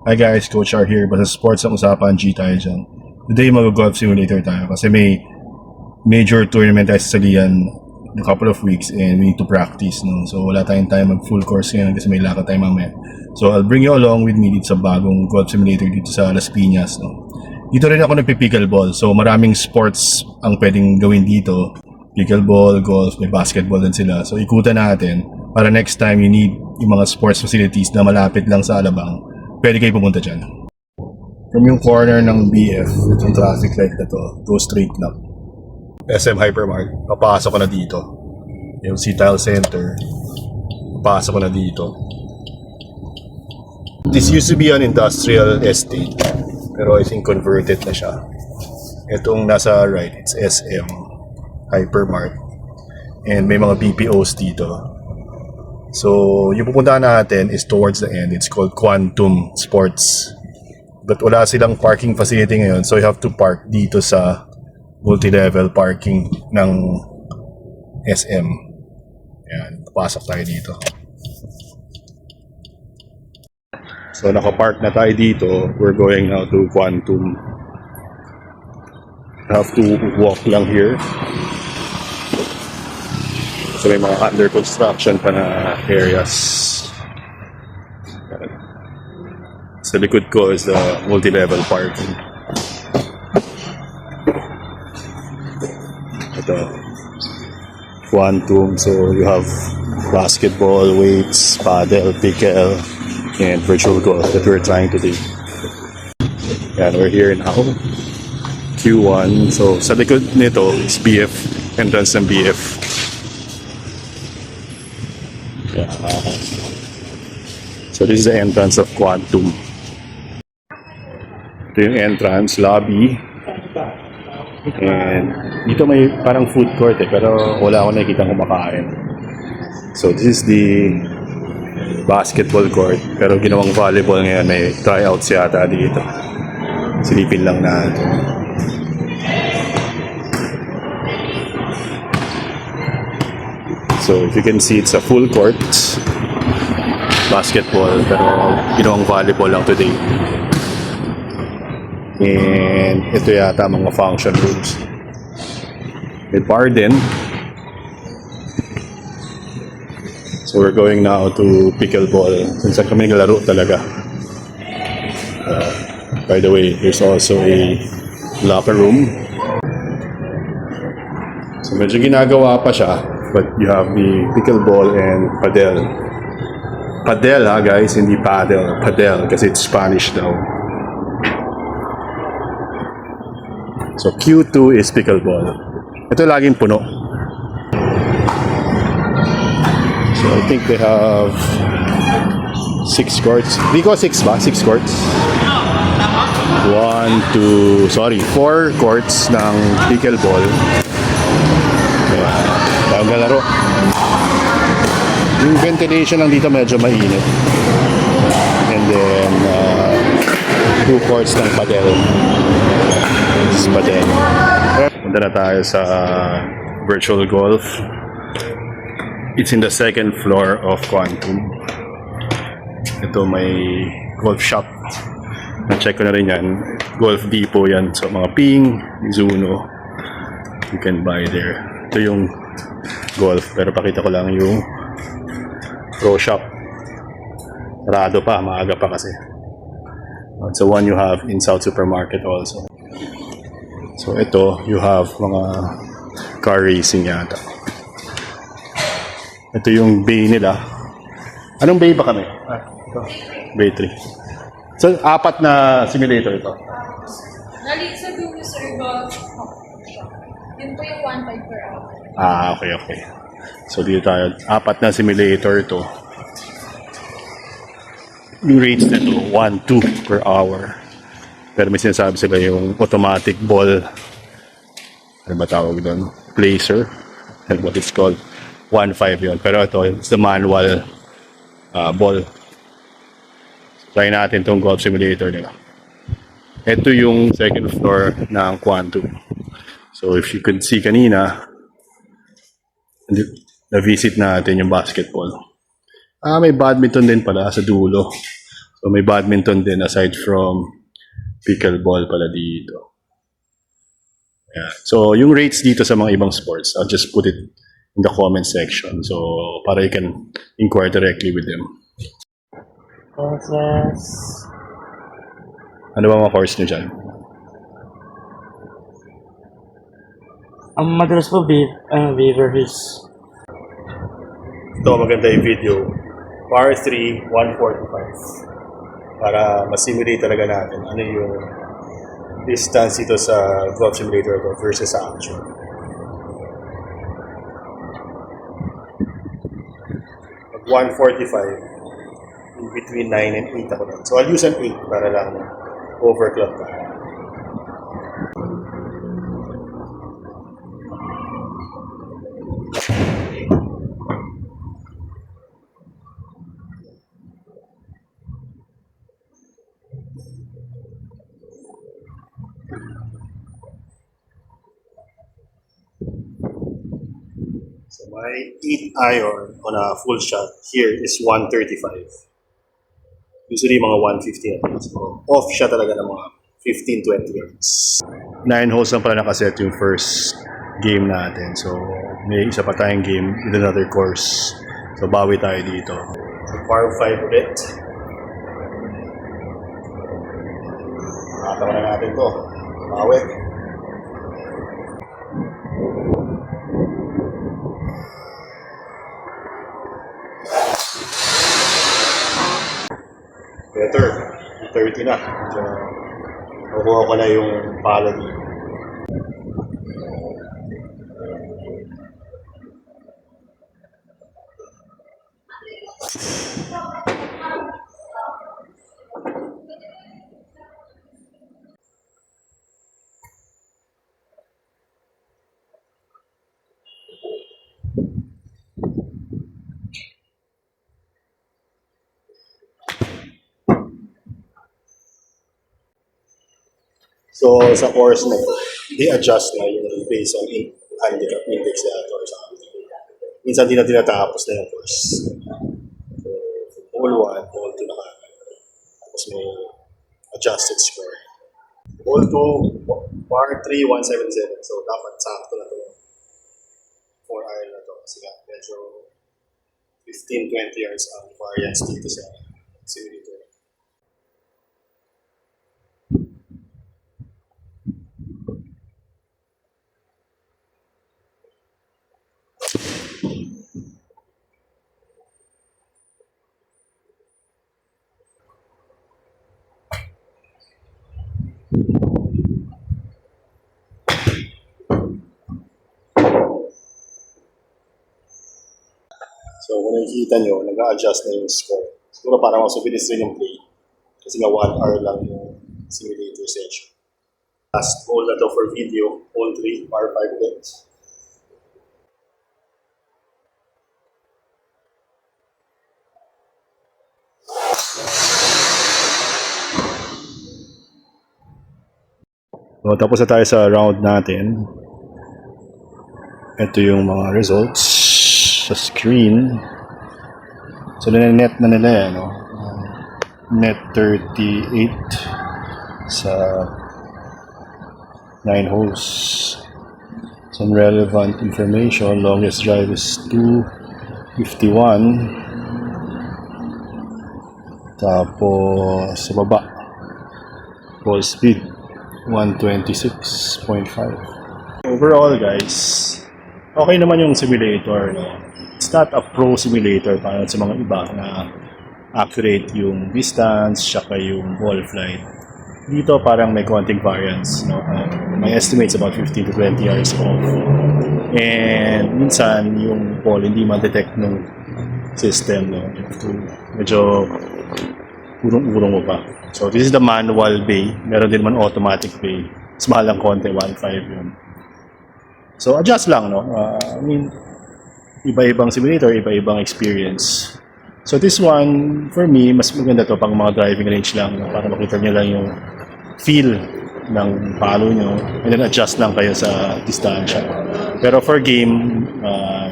Hi guys, Coach R here. Basta sports ang usapan, G tayo dyan. Today mag-golf simulator tayo kasi may major tournament tayo sa Salian in a couple of weeks and we need to practice. No? So wala tayong time mag full course ngayon kasi may lakad tayo mamaya. So I'll bring you along with me dito sa bagong golf simulator dito sa Las Piñas. No? Dito rin ako nagpi-pickleball. So maraming sports ang pwedeng gawin dito. Pickleball, golf, may basketball din sila. So ikutan natin para next time you need yung mga sports facilities na malapit lang sa Alabang, pwede kayo pumunta dyan. From yung corner ng BF, itong traffic light na to, go straight lang. SM Hypermart, papasok ko na dito. Yung Tile Center, papasok ko na dito. This used to be an industrial estate, pero I think converted na siya. Itong nasa right, it's SM Hypermart. And may mga BPOs dito. So, yung pupuntahan natin is towards the end. It's called Quantum Sports. But wala silang parking facility ngayon. So, you have to park dito sa multi-level parking ng SM. Yan, pasok tayo dito. So, nakapark na tayo dito. We're going now to Quantum. Have to walk lang here. So may mga under construction pa na areas. Sa likod ko is the multi-level parking. Ito, Quantum. So you have basketball, weights, paddle, pickle, and virtual golf that we're trying to do. Yan, we're here now. Q1. So sa likod nito is BF, entrance ng BF. Yeah. So this is the entrance of Quantum. Ito yung entrance, lobby. And dito may parang food court pero wala akong nakikita kumakain. So this is the basketball court. Pero ginawang volleyball ngayon, may tryouts yata dito. Silipin lang natin. So if you can see, it's a full court basketball pero ginawang volleyball lang today. And ito yata mga function rooms. May bar din. So we're going now to pickleball. Kung kami naglalaro talaga. By the way, there's also a locker room. So medyo ginagawa pa siya. But you have the pickleball and padel. Padel ha guys, hindi paddle. Padel kasi it's Spanish daw. So Q2 is pickleball. Ito laging puno. So I think they have 6 courts. Di ko 6 ba? 6 courts? 4 courts ng pickleball. Galaro. Yung ventilation lang dito medyo mainit. And then 2 courts ng padel. This is padel. Punta na tayo sa virtual golf. It's in the second floor of Quantum. Ito may golf shop. Na-check ko na rin yan. Golf depot yan. So mga Ping, Mizuno, you can buy there. Ito yung golf, pero pakita ko lang yung pro shop. Sarado pa, maaga pa kasi. It's the one you have in South Supermarket also. So ito, you have mga car racing yata. Ito yung bay nila. Anong bay ba kami? Ito. Bay 3. So, 4 na simulator ito. Nali sa dulo, sir, golf. Yun po yung 1.5 per hour. Okay. So dito tayo, 4 na simulator ito. Yung rates nito, 1-2 per hour. Pero may sinasabi sila yung automatic ball. Ano ba tawag doon? Placer. And what it's called. 1.5 yun. Pero ito, it's the manual ball. Try natin itong golf simulator nila. Ito yung second floor ng Quantum. So if you could see kanina, na-visit natin yung basketball. May badminton din pala sa dulo. So may badminton din aside from pickleball pala dito. Yeah. So yung rates dito sa mga ibang sports, I'll just put it in the comment section. So para you can inquire directly with them. Process. Ano ba mga course nyo dyan? Ang madalas po, Beaver Hills. Ito, maganda yung video. Par 3, 145. Para masimulate talaga natin ano yung distance ito sa golf simulator ito versus sa actual. Pag 145, in between 9 and 8 ako doon. So I'll use an 8 para lang overclock ka. So my 8 iron on a full shot here is 135. Usually mga 150 at least. So off siya talaga ng mga 15-20 yards. 9 holes lang pala nakaset yung first game natin. So may isa pa tayong game with another course. So bawi tayo dito. So par 5 ulit. Nakatawa na natin to. Bawi. Better. 30 na. So, nakuha ko na yung pala dito. So, sa course na they adjust na yung based on handicap index na or something. Minsan di na tinatapos na yung course. So, hole 1, hole 2 na kagad. Tapos may adjusted score. Hole 2, par 3, 177. So, dapat sakto na ito. 4 iron na ito. Kasi nga, medyo 15-20 yards ang variance dito sa simulator. So, kung nakikita nyo, nag-a-adjust na yung score. Siguro parang mas mabilis rin yung play. Kasi nga 1 hour lang yung simulator session. Last hole na to for video, hole 3, par 5 ulit. So, tapos na tayo sa round natin. Ito yung mga results sa screen. So, net na nila yan, no? Net 38 sa 9 holes. Some relevant information. Longest drive is 251. Tapos, sa baba, ball speed 126.5. Overall, guys, okay naman yung simulator, no? It's not a pro simulator para sa mga iba na accurate yung distance, saka yung ball flight. Dito parang may konting variance, no? My estimate's about 15 to 20 yards off. And minsan yung ball hindi ma-detect ng system, no? Medyo urong-urong mo pa. So this is the manual bay. Meron din naman automatic bay. Mas mahal lang konti, 1.5 yun. So adjust lang, no? I mean, iba-ibang simulator, iba-ibang experience. So this one, for me, mas maganda to pang mga driving range lang, no? Para makita nyo lang yung feel ng palo nyo and then adjust lang kayo sa distansya. Pero for game,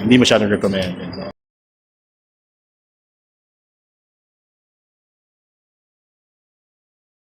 hindi masyadong recommended. No?